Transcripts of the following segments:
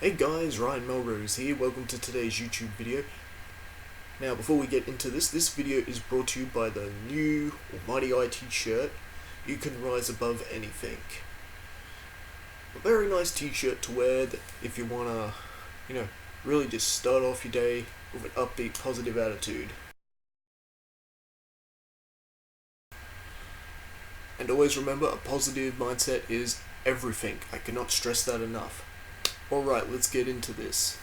Hey guys, Ryan Melrose here. Welcome to today's YouTube video. Now, before we get into this video is brought to you by the new Almighty Eye t-shirt. You can rise above anything. A very nice t-shirt to wear if you wanna, really just start off your day with an upbeat, positive attitude. And always remember, a positive mindset is everything. I cannot stress that enough. Alright, let's get into this.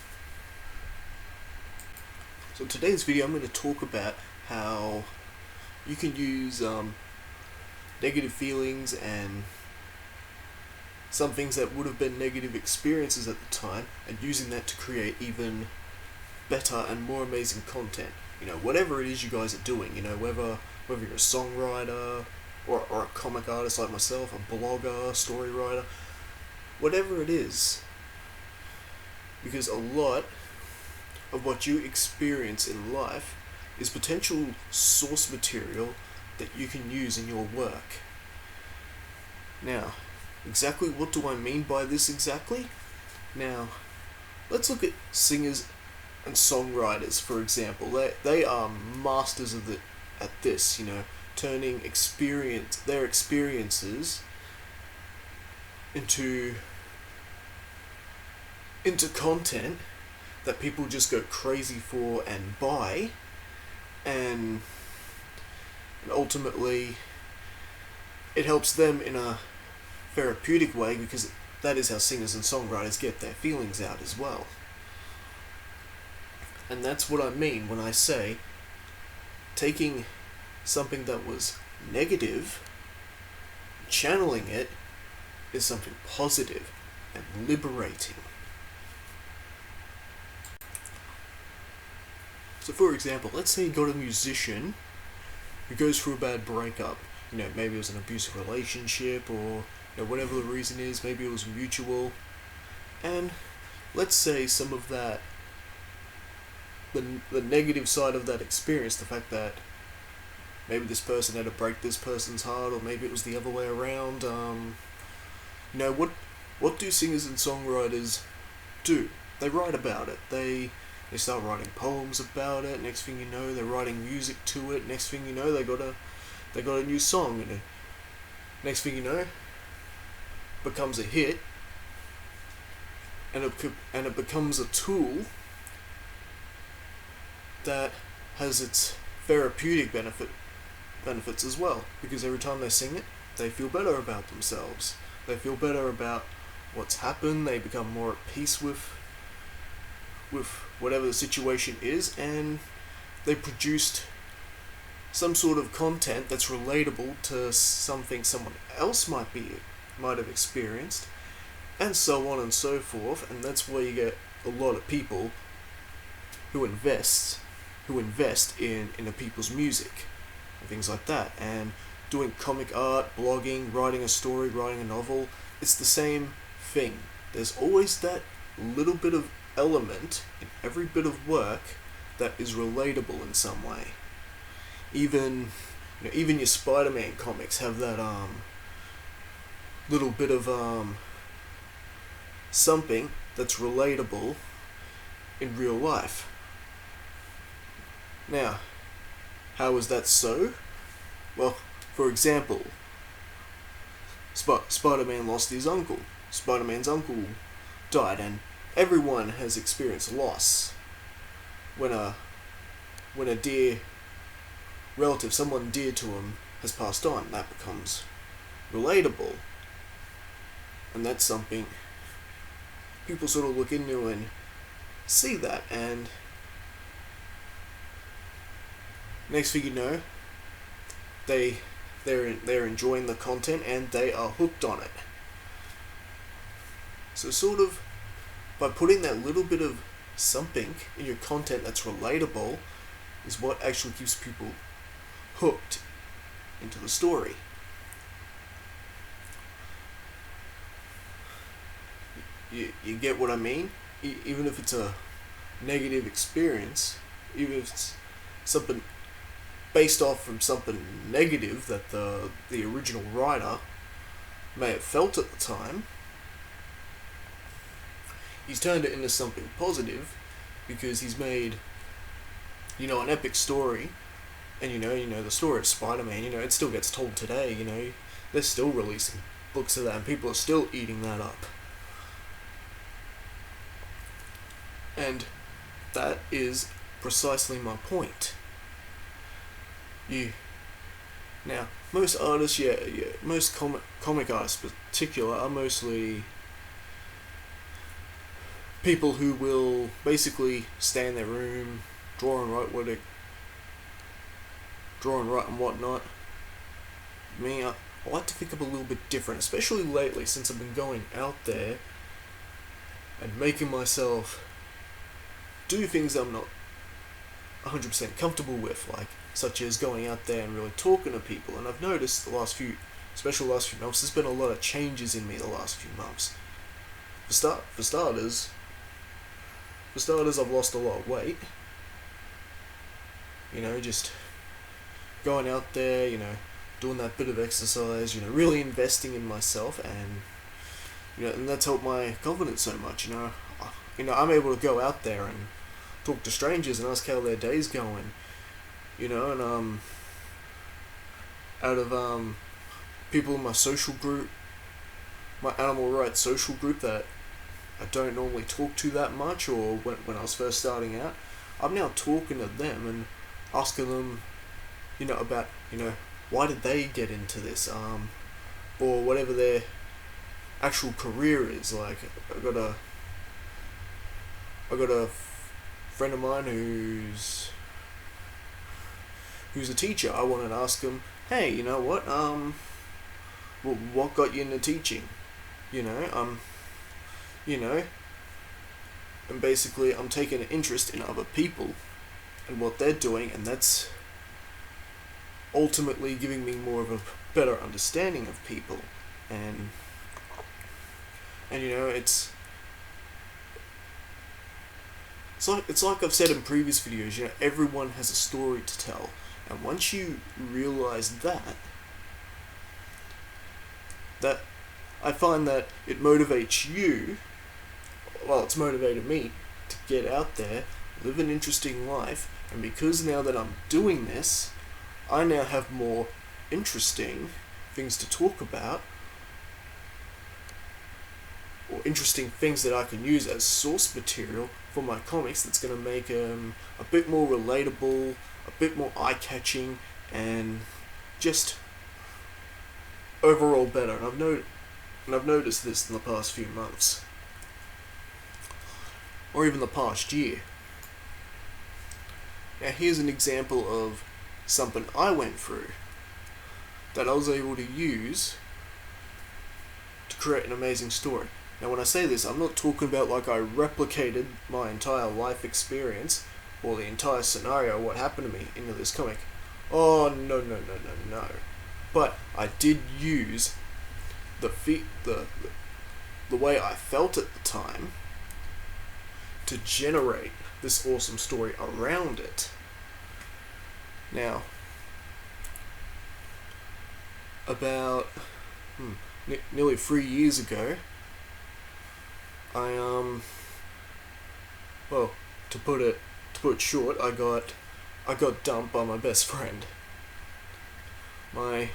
So in today's video I'm going to talk about how you can use negative feelings and some things that would have been negative experiences at the time and using that to create even better and more amazing content. Whatever it is you guys are doing, whether you're a songwriter or a comic artist like myself, a blogger, story writer, whatever it is. Because a lot of what you experience in life is potential source material that you can use in your work. Now, exactly what do I mean by this exactly? Now, let's look at singers and songwriters, for example. They are masters at this, turning their experiences into content that people just go crazy for and buy, and ultimately it helps them in a therapeutic way, because that is how singers and songwriters get their feelings out as well. And that's what I mean when I say taking something that was negative, channeling it is something positive and liberating. So for example, let's say you got a musician who goes through a bad breakup. Maybe it was an abusive relationship, or whatever the reason is, maybe it was mutual. And let's say some of that, the negative side of that experience, the fact that maybe this person had to break this person's heart, or maybe it was the other way around. What do singers and songwriters do? They write about it. They start writing poems about it. Next thing you know, they're writing music to it. Next thing you know, they got a new song. And next thing you know, becomes a hit, and it becomes a tool that has its therapeutic benefits as well. Because every time they sing it, they feel better about themselves. They feel better about what's happened. They become more at peace with whatever the situation is, and they produced some sort of content that's relatable to something someone else might have experienced, and so on and so forth. And that's where you get a lot of people who invest in the people's music and things like that, and doing comic art, blogging, writing a story, writing a novel. It's the same thing. There's always that little bit of element in every bit of work that is relatable in some way. Even your Spider-Man comics have that little bit of something that's relatable in real life. Now, how is that so? Well, for example, Spider-Man lost his uncle. Spider-Man's uncle died, and everyone has experienced loss. When a dear relative, someone dear to him, has passed on, that becomes relatable. And that's something people sort of look into and see that, and next thing you know, they're enjoying the content and they are hooked on it. So sort of by putting that little bit of something in your content that's relatable is what actually keeps people hooked into the story. You get what I mean? Even if it's a negative experience, even if it's something based off from something negative that the original writer may have felt at the time, he's turned it into something positive, because he's made, an epic story. And the story of Spider-Man, it still gets told today. They're still releasing books of that, and people are still eating that up. And that is precisely my point. Now, most artists, most comic artists in particular, are mostly people who will basically stay in their room, draw and write and whatnot. Me, I like to think of a little bit different, especially lately, since I've been going out there and making myself do things I'm not 100% comfortable with, such as going out there and really talking to people. And I've noticed the last few months, there's been a lot of changes in me the last few months. For starters, I've lost a lot of weight. Just going out there, doing that bit of exercise, really investing in myself, and that's helped my confidence so much. I'm able to go out there and talk to strangers and ask how their day's going, and out of people in my social group, my animal rights social group that I don't normally talk to that much, or when I was first starting out, I'm now talking to them and asking them, about, why did they get into this, or whatever their actual career is. I got a friend of mine who's a teacher. I wanted to ask him, hey, what got you into teaching? And basically I'm taking an interest in other people and what they're doing, and that's ultimately giving me more of a better understanding of people. And it's like I've said in previous videos, everyone has a story to tell, and once you realize that I find that it motivates you. Well, it's motivated me to get out there, live an interesting life, and because now that I'm doing this, I now have more interesting things to talk about, or interesting things that I can use as source material for my comics that's going to make them a bit more relatable, a bit more eye-catching, and just overall better. And I've noticed this in the past few months, or even the past year. Now here's an example of something I went through that I was able to use to create an amazing story. Now when I say this, I'm not talking about like I replicated my entire life experience or the entire scenario, what happened to me, into this comic. Oh, no. But I did use the way I felt at the time to generate this awesome story around it. Now, about nearly 3 years ago, I well, to put it short, I got dumped by my best friend. My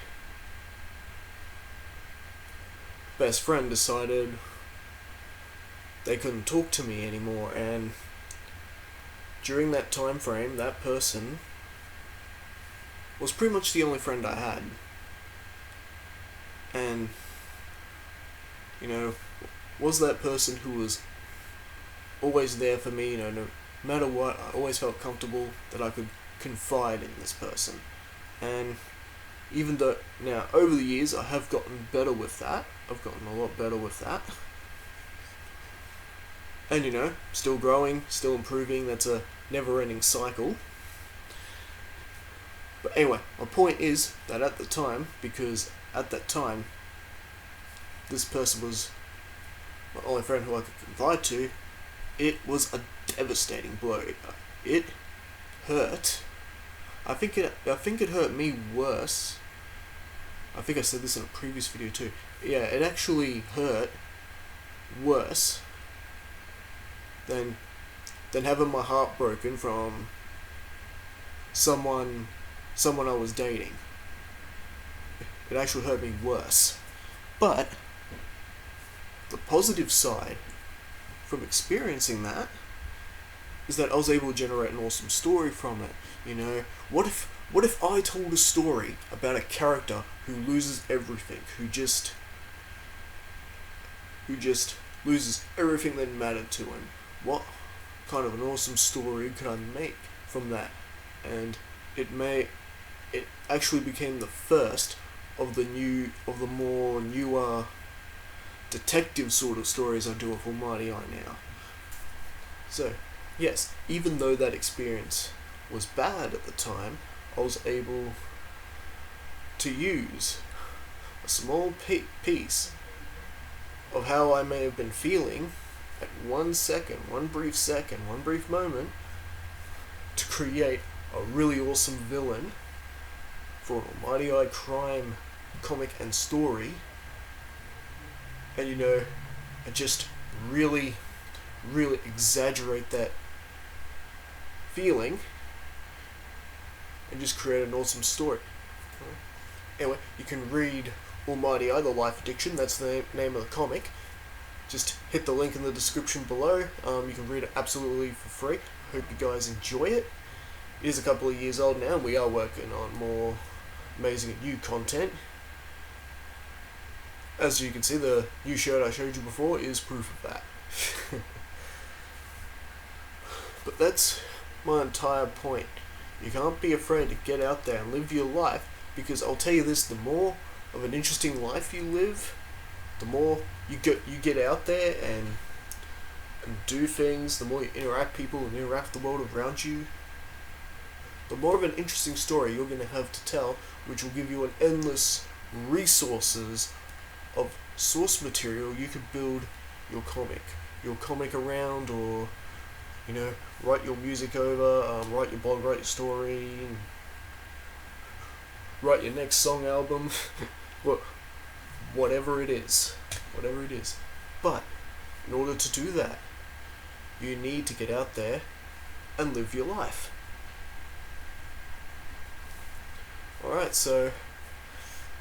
best friend decided they couldn't talk to me anymore, and during that time frame, that person was pretty much the only friend I had. And was that person who was always there for me, no matter what. I always felt comfortable that I could confide in this person. And even though now over the years I have gotten better with that, I've gotten a lot better with that, and still growing, still improving. That's a never-ending cycle. But anyway, my point is that at the time, because at that time this person was my only friend who I could confide to, it was a devastating blow. It hurt. I think it hurt me worse. I think I said this in a previous video too. Yeah, it actually hurt worse than having my heart broken from someone I was dating. It actually hurt me worse. But the positive side from experiencing that is that I was able to generate an awesome story from it. You know, what if I told a story about a character who loses everything, who just loses everything that mattered to him? What kind of an awesome story could I make from that? And it actually became the first of the more newer detective sort of stories I do with Almighty Eye now. So, yes, even though that experience was bad at the time, I was able to use a small piece of how I may have been feeling at 1 second, one brief moment, to create a really awesome villain for an Almighty Eye crime comic and story. And you know, I just really exaggerate that feeling and just create an awesome story. Anyway, you can read Almighty Eye, The Life Addiction. That's the name of the comic. Just hit the link in the description below. You can read it absolutely for free. Hope you guys enjoy it. It is a couple of years old now, and we are working on more amazing and new content. As you can see, the new shirt I showed you before is proof of that. But that's my entire point. You can't be afraid to get out there and live your life, because I'll tell you this, the more of an interesting life you live, the more you get out there and do things, the more you interact people and interact with the world around you, the more of an interesting story you're going to have to tell, which will give you an endless resources of source material you could build your comic around, or you know, write your music over, write your blog, write your story, write your next song album, whatever it is. But in order to do that, you need to get out there and live your life. Alright, so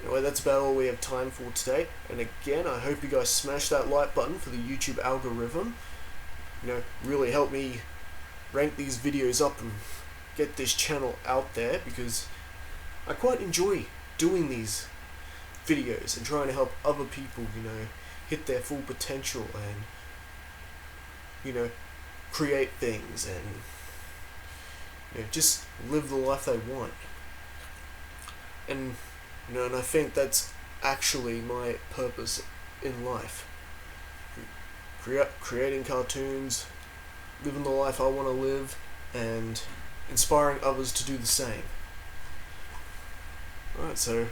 anyway, that's about all we have time for today. And again, I hope you guys smash that like button for the YouTube algorithm. You know, really help me rank these videos up and get this channel out there, because I quite enjoy doing these videos and trying to help other people, you know, hit their full potential and, you know, create things and, you know, just live the life they want. And you know, and I think that's actually my purpose in life. Creating cartoons, living the life I want to live, and inspiring others to do the same. Alright, so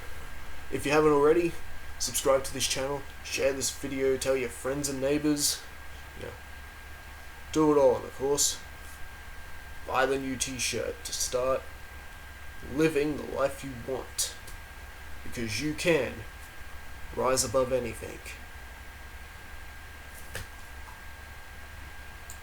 if you haven't already, subscribe to this channel, share this video, tell your friends and neighbors, you know, do it all, and of course, buy the new t-shirt to start living the life you want, because you can rise above anything.